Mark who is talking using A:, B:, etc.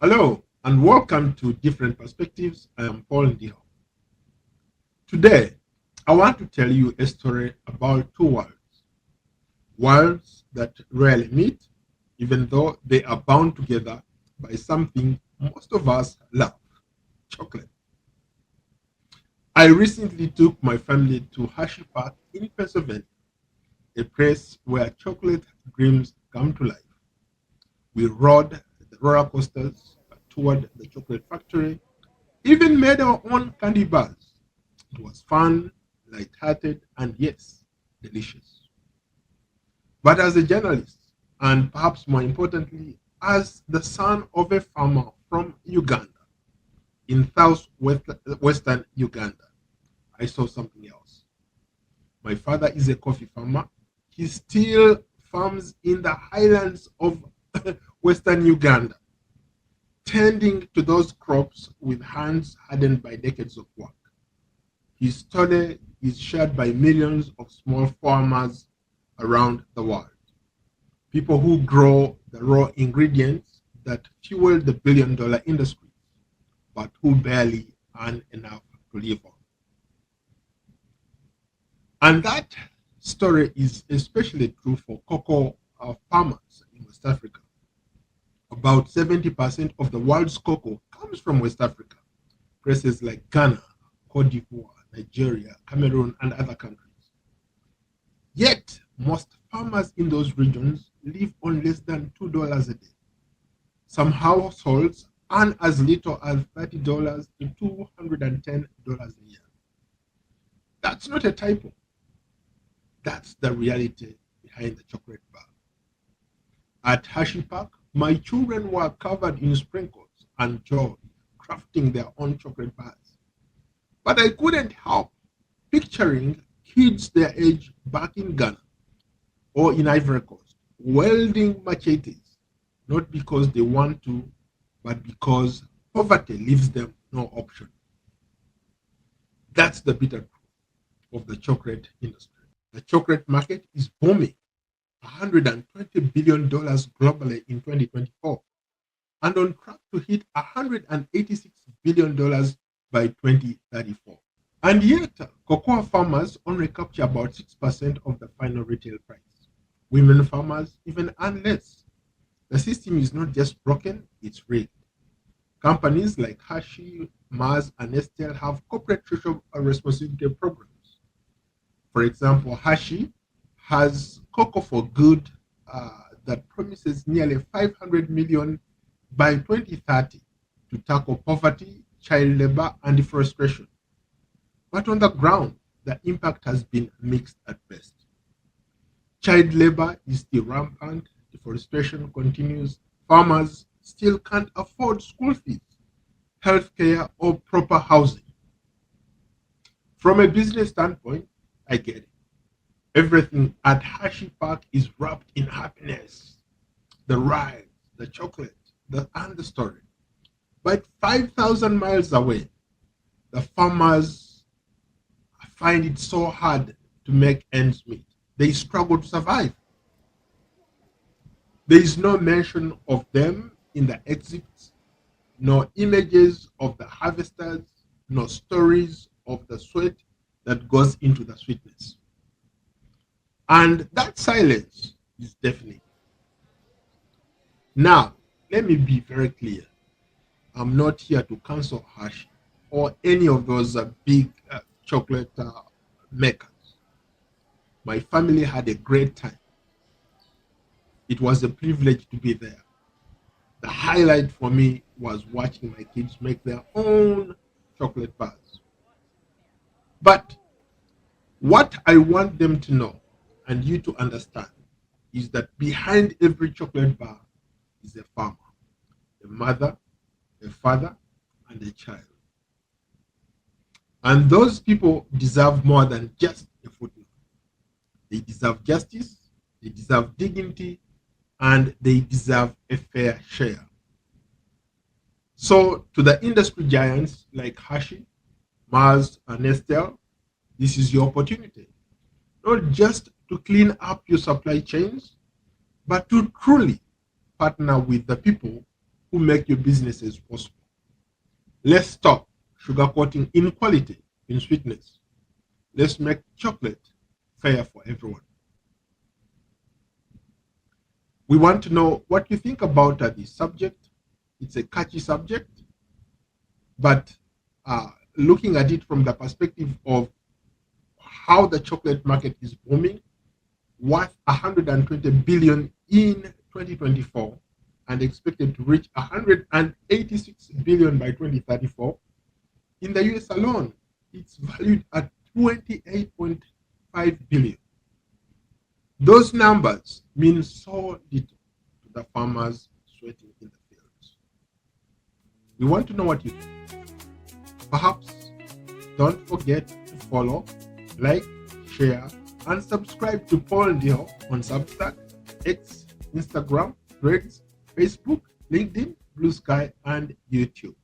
A: Hello and welcome to Different Perspectives. I am Paul Ndiho. Today, I want to tell you a story about two worlds that rarely meet, even though they are bound together by something most of us love: chocolate. I recently took my family to Hersheypark in Pennsylvania, a place where chocolate dreams come to life. We rode the roller coasters, toured the chocolate factory, even made our own candy bars. It was fun, light-hearted, and yes, delicious. But as a journalist, and perhaps more importantly, as the son of a farmer from Uganda, in southwestern Uganda, I saw something else. My father is a coffee farmer. He still farms in the highlands of western Uganda, tending to those crops with hands hardened by decades of work. His story is shared by millions of small farmers around the world, people who grow the raw ingredients that fuel the billion-dollar industry, but who barely earn enough to live on. And that story is especially true for cocoa farmers in West Africa. About 70% of the world's cocoa comes from West Africa, places like Ghana, Cote d'Ivoire, Nigeria, Cameroon, and other countries. Yet, most farmers in those regions live on less than $2 a day. Some households earn as little as $30 to $210 a year. That's not a typo. That's the reality behind the chocolate bar. At Hersheypark, my children were covered in sprinkles and joy, crafting their own chocolate bars. But I couldn't help picturing kids their age back in Ghana or in Ivory Coast, wielding machetes, not because they want to, but because poverty leaves them no option. That's the bitter truth of the chocolate industry. The chocolate market is booming, $120 billion globally in 2024, and on track to hit $186 billion by 2034. And yet, cocoa farmers only capture about 6% of the final retail price. Women farmers even earn less. The system is not just broken, it's rigged. Companies like Hershey, Mars, and Nestle have corporate social responsibility programs. For example, Hershey has Cocoa for Good that promises nearly 500 million by 2030 to tackle poverty, child labor, and deforestation. But on the ground, the impact has been mixed at best. Child labor is still rampant, deforestation continues, farmers still can't afford school fees, healthcare, or proper housing. From a business standpoint, I get it. Everything at Hersheypark is wrapped in happiness. The ride, the chocolate, and the story. But 5,000 miles away, the farmers find it so hard to make ends meet. They struggle to survive. There is no mention of them in the exits, no images of the harvesters, no stories of the sweat that goes into the sweetness. And that silence is deafening. Now, let me be very clear. I'm not here to cancel Hershey or any of those big chocolate makers. My family had a great time. It was a privilege to be there. The highlight for me was watching my kids make their own chocolate bars. But what I want them to know and you to understand is that behind every chocolate bar is a farmer, a mother, a father, and a child. And those people deserve more than just a footnote. They deserve justice, they deserve dignity, and they deserve a fair share. So, to the industry giants like Hershey, Mars, and Nestle, this is your opportunity. Not just to clean up your supply chains, but to truly partner with the people who make your businesses possible. Let's stop sugarcoating inequality in sweetness. Let's make chocolate fair for everyone. We want to know what you think about this subject. It's a catchy subject, but looking at it from the perspective of how the chocolate market is booming, worth 120 billion in 2024 and expected to reach 186 billion by 2034. In the US alone, it's valued at 28.5 billion. Those numbers mean so little to the farmers sweating in the fields. We want to know what you think. Perhaps don't forget to follow, like, share, and subscribe to Ndiho on Substack, X, Instagram, Threads, Facebook, LinkedIn, Blue Sky, and YouTube.